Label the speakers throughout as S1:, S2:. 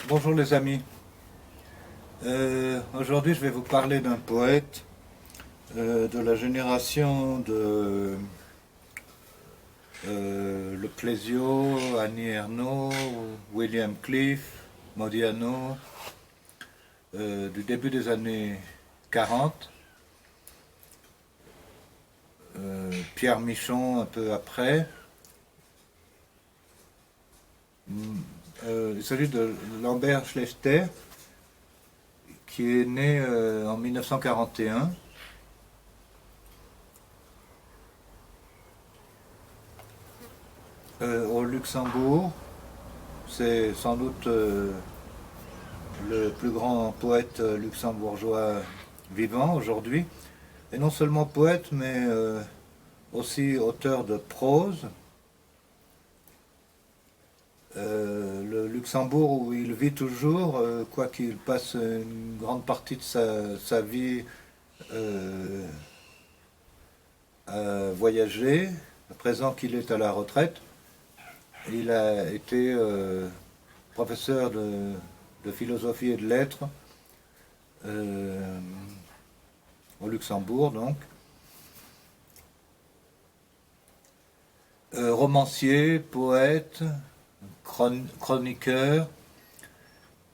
S1: Bonjour les amis. Aujourd'hui je vais vous parler d'un poète de la génération de Le Clésio, Annie Ernaux, William Cliff, Modiano, du début des années 40, Pierre Michon un peu après. Il s'agit de Lambert Schlechter, qui est né en 1941. Au Luxembourg. C'est sans doute le plus grand poète luxembourgeois vivant aujourd'hui. Et non seulement poète, mais aussi auteur de prose. Le Luxembourg où il vit toujours, quoiqu'il passe une grande partie de sa vie à voyager, à présent qu'il est à la retraite, il a été professeur de philosophie et de lettres au Luxembourg, donc. Romancier, poète, chroniqueur,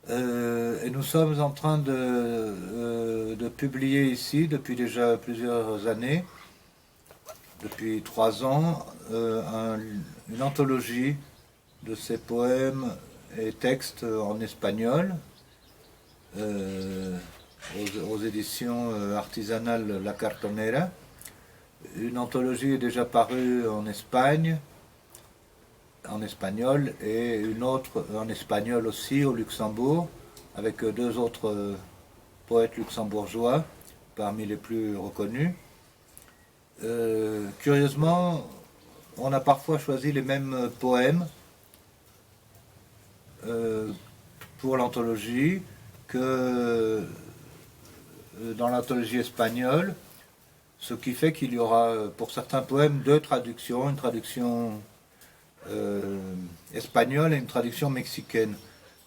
S1: et nous sommes en train de publier ici depuis déjà plusieurs années, depuis 3 ans, une anthologie de ses poèmes et textes en espagnol aux éditions artisanales La Cartonera. Une anthologie est déjà parue en Espagne, en espagnol, et une autre en espagnol aussi au Luxembourg, avec 2 autres poètes luxembourgeois parmi les plus reconnus. Curieusement, on a parfois choisi les mêmes poèmes pour l'anthologie que dans l'anthologie espagnole, ce qui fait qu'il y aura pour certains poèmes 2 traductions, une traduction espagnole et une traduction mexicaine.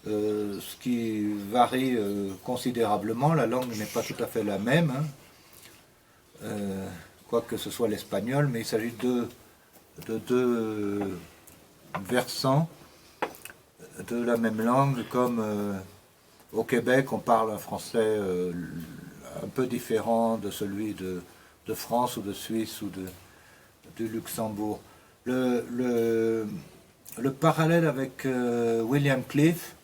S1: Ce qui varie considérablement, la langue n'est pas tout à fait la même, hein, quoique ce soit l'espagnol, mais il s'agit de 2 versants de la même langue, comme au Québec on parle un français un peu différent de celui de France ou de Suisse ou du Luxembourg. Le parallèle avec William Cliff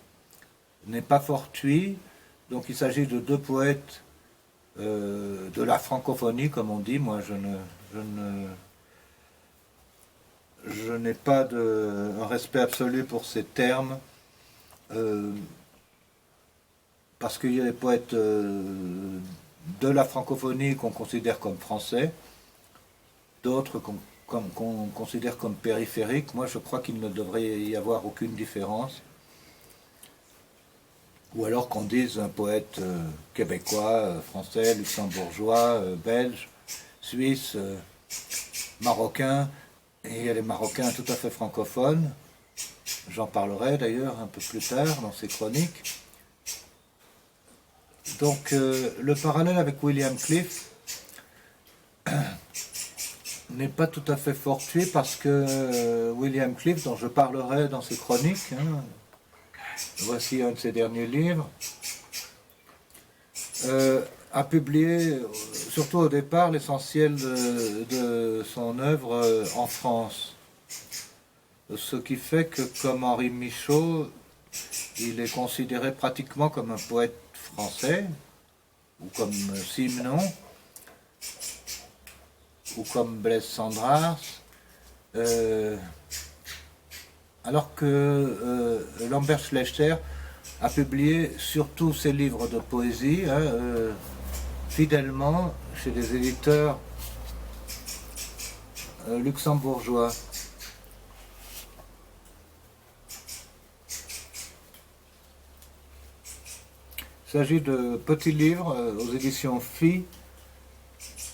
S1: n'est pas fortuit, donc il s'agit de 2 poètes de la francophonie, comme on dit. Moi, je n'ai pas un respect absolu pour ces termes, parce qu'il y a des poètes de la francophonie qu'on considère comme français, d'autres qu'on considère comme périphériques. Moi, je crois qu'il ne devrait y avoir aucune différence. Ou alors qu'on dise un poète québécois, français, luxembourgeois, belge, suisse, marocain. Et il y a les Marocains tout à fait francophones. J'en parlerai d'ailleurs un peu plus tard dans ces chroniques. Donc le parallèle avec William Cliff n'est pas tout à fait fortuit, parce que William Cliff, dont je parlerai dans ces chroniques, hein, voici un de ses derniers livres, a publié, surtout au départ, l'essentiel de son œuvre en France. Ce qui fait que, comme Henri Michaud, il est considéré pratiquement comme un poète français, ou comme Simenon, ou comme Blaise Cendrars, alors que Lambert Schlechter a publié surtout ses livres de poésie, hein, fidèlement chez des éditeurs luxembourgeois. Il s'agit de petits livres aux éditions Phi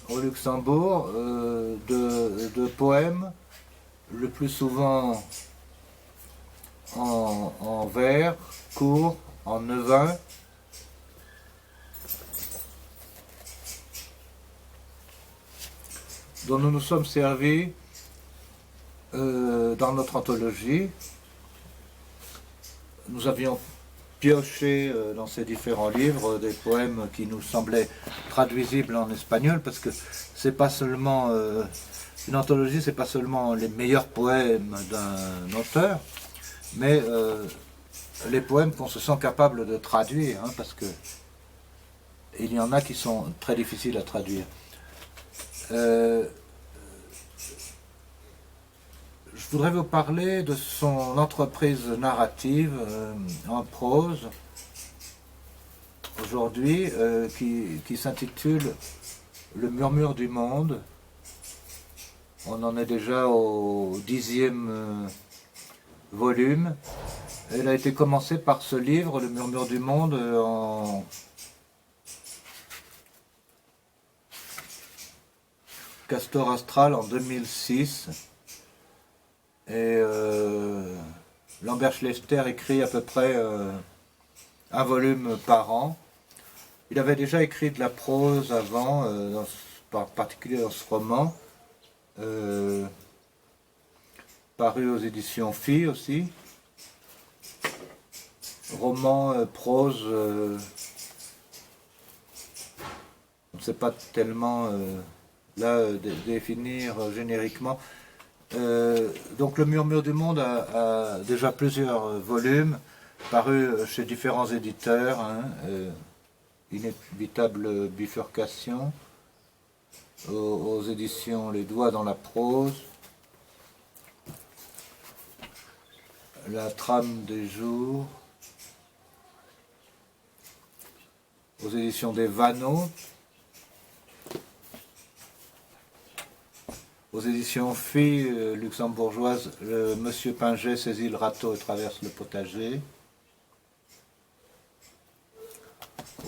S1: au Luxembourg, de poèmes, le plus souvent en vers, courts, en Nevin, dont nous nous sommes servis dans notre anthologie. Nous avions pioché dans ces différents livres des poèmes qui nous semblaient traduisibles en espagnol, parce que c'est pas seulement une anthologie, c'est pas seulement les meilleurs poèmes d'un auteur, mais les poèmes qu'on se sent capable de traduire, hein, parce que il y en a qui sont très difficiles à traduire. Je voudrais vous parler de son entreprise narrative en prose aujourd'hui, qui s'intitule Le murmure du monde. On en est déjà au 10e volume. Elle a été commencée par ce livre, Le murmure du monde, en Castor Astral en 2006. Et Lambert Schlechter écrit à peu près un volume par an. Il avait déjà écrit de la prose avant, en particulier dans ce roman, paru aux éditions Phi aussi. Roman, prose, on ne sait pas tellement là définir génériquement. Donc le murmure du monde a déjà plusieurs volumes, parus chez différents éditeurs, hein, Inévitable bifurcation, aux éditions Les Doigts dans la prose, La trame des jours, aux éditions des Vanneaux, aux éditions Phi luxembourgeoises, Monsieur Pinget saisit le râteau et traverse le potager.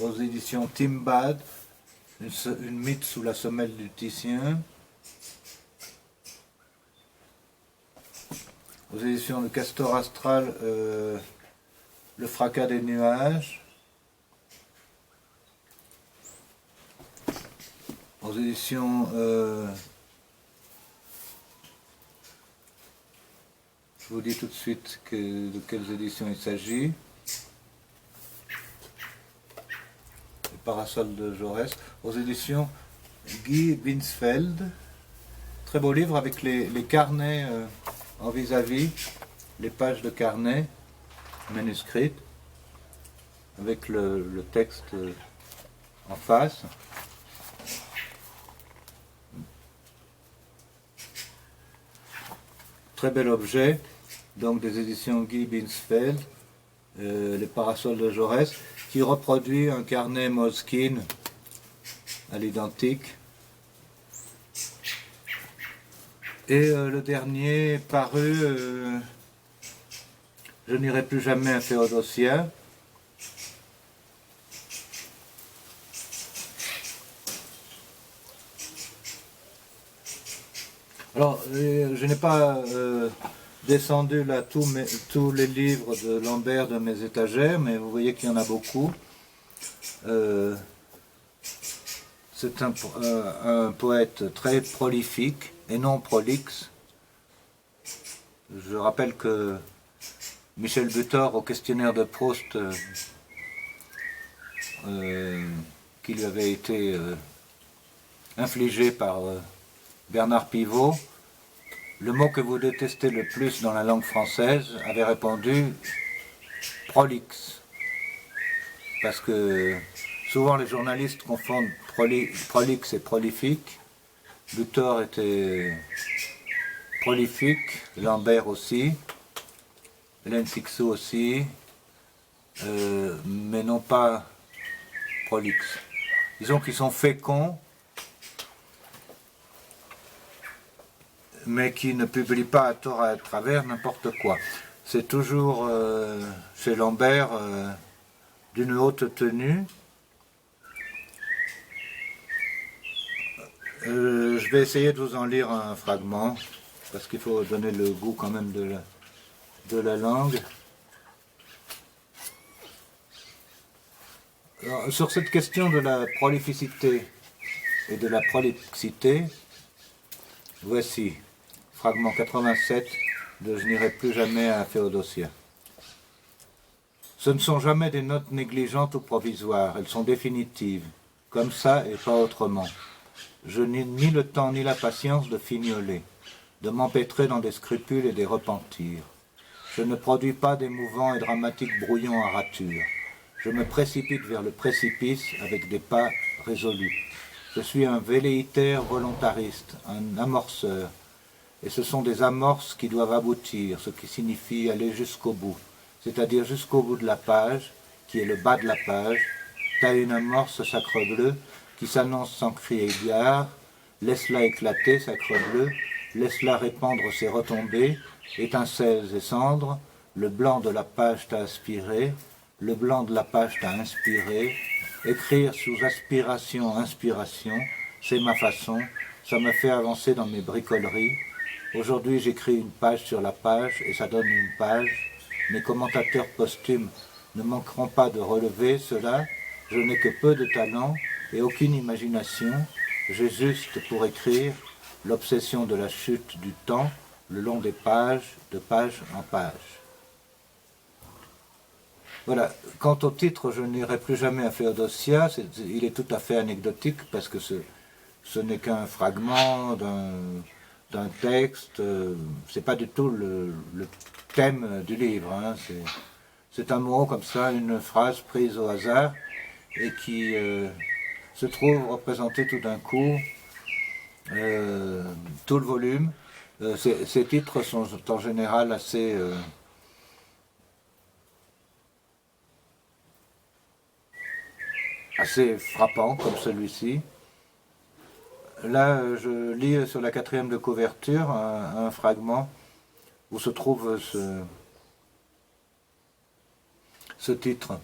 S1: Aux éditions Timbad, une mythe sous la semelle du Titien. Aux éditions de Castor Astral, Le fracas des nuages. Aux éditions je vous dis tout de suite de quelles éditions il s'agit. Le Parasol de Jaurès. Aux éditions Guy Binsfeld. Très beau livre avec les carnets en vis-à-vis, les pages de carnet manuscrites, avec le texte en face. Très bel objet. Donc des éditions Guy Binsfeld, Les Parasols de Jaurès, qui reproduit un carnet Moleskine à l'identique. Et le dernier paru, Je n'irai plus jamais à Théodosia. Alors, je n'ai pas descendu là tous les livres de Lambert de mes étagères, mais vous voyez qu'il y en a beaucoup. C'est un poète très prolifique et non prolixe. Je rappelle que Michel Butor, au questionnaire de Proust, qui lui avait été infligé par Bernard Pivot, le mot que vous détestez le plus dans la langue française, avait répondu prolixe. Parce que souvent les journalistes confondent prolixe et prolifique. Butor était prolifique, Lambert aussi, Hélène Sixou aussi, mais non pas prolixe. Disons qu'ils sont féconds, mais qui ne publie pas à tort à travers n'importe quoi. C'est toujours chez Lambert d'une haute tenue. Je vais essayer de vous en lire un fragment, parce qu'il faut donner le goût quand même de la langue. Alors, sur cette question de la prolificité et de la prolixité, voici, fragment 87 de Je n'irai plus jamais à Féodosia. Ce ne sont jamais des notes négligentes ou provisoires, elles sont définitives, comme ça et pas autrement. Je n'ai ni le temps ni la patience de fignoler, de m'empêtrer dans des scrupules et des repentirs. Je ne produis pas d'émouvants et dramatiques brouillons à rature. Je me précipite vers le précipice avec des pas résolus. Je suis un velléitaire volontariste, un amorceur, et ce sont des amorces qui doivent aboutir, ce qui signifie aller jusqu'au bout, c'est-à-dire jusqu'au bout de la page, qui est le bas de la page, telle une amorce sacrebleu qui s'annonce sans crier gare, laisse-la éclater, sacrebleu, laisse-la répandre ses retombées, étincelles et cendres, le blanc de la page t'a aspiré, le blanc de la page t'a inspiré, écrire sous aspiration, inspiration, c'est ma façon, ça me fait avancer dans mes bricoleries. Aujourd'hui j'écris une page sur la page et ça donne une page. Mes commentateurs posthumes ne manqueront pas de relever cela, je n'ai que peu de talent et aucune imagination, j'ai juste pour écrire l'obsession de la chute du temps le long des pages, de page en page. Voilà, quant au titre « Je n'irai plus jamais à Féodosia », il est tout à fait anecdotique parce que ce n'est qu'un fragment d'un texte, c'est pas du tout le thème du livre, hein, c'est un mot comme ça, une phrase prise au hasard et qui se trouve représenté tout d'un coup tout le volume. Ces titres sont en général assez frappants, comme celui-ci. Là, je lis sur la 4e de couverture un fragment où se trouve ce titre.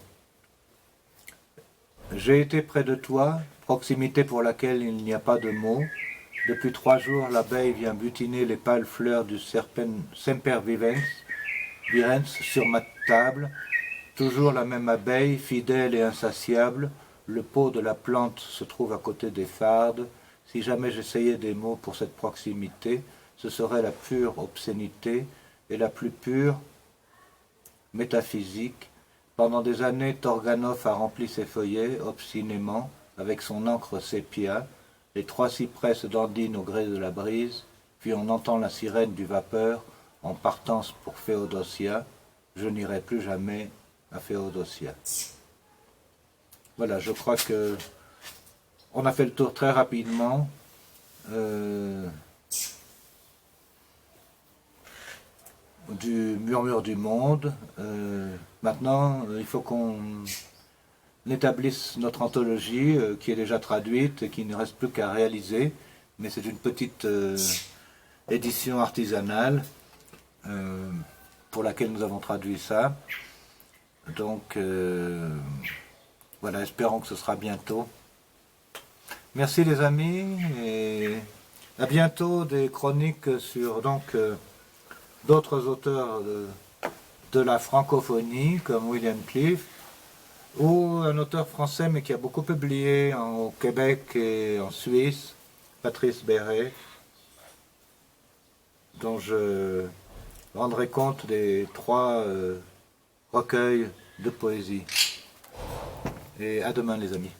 S1: J'ai été près de toi, proximité pour laquelle il n'y a pas de mots. Depuis 3 jours, l'abeille vient butiner les pâles fleurs du sempervirens sur ma table. Toujours la même abeille, fidèle et insatiable. Le pot de la plante se trouve à côté des fardes. Si jamais j'essayais des mots pour cette proximité, ce serait la pure obscénité et la plus pure métaphysique. Pendant des années, Torganov a rempli ses feuillets, obstinément, avec son encre sépia. Les 3 cyprès se dandinent au gré de la brise, puis on entend la sirène du vapeur en partance pour Féodosia. Je n'irai plus jamais à Féodosia. Voilà, je crois que on a fait le tour très rapidement. Du murmure du monde. Maintenant, il faut qu'on établisse notre anthologie qui est déjà traduite et qui ne reste plus qu'à réaliser, mais c'est une petite édition artisanale pour laquelle nous avons traduit ça. Donc voilà, espérons que ce sera bientôt. Merci les amis et à bientôt, des chroniques sur d'autres auteurs de la francophonie comme William Cliff, ou un auteur français mais qui a beaucoup publié au Québec et en Suisse, Patrice Béret, dont je rendrai compte des 3 recueils de poésie. Et à demain les amis.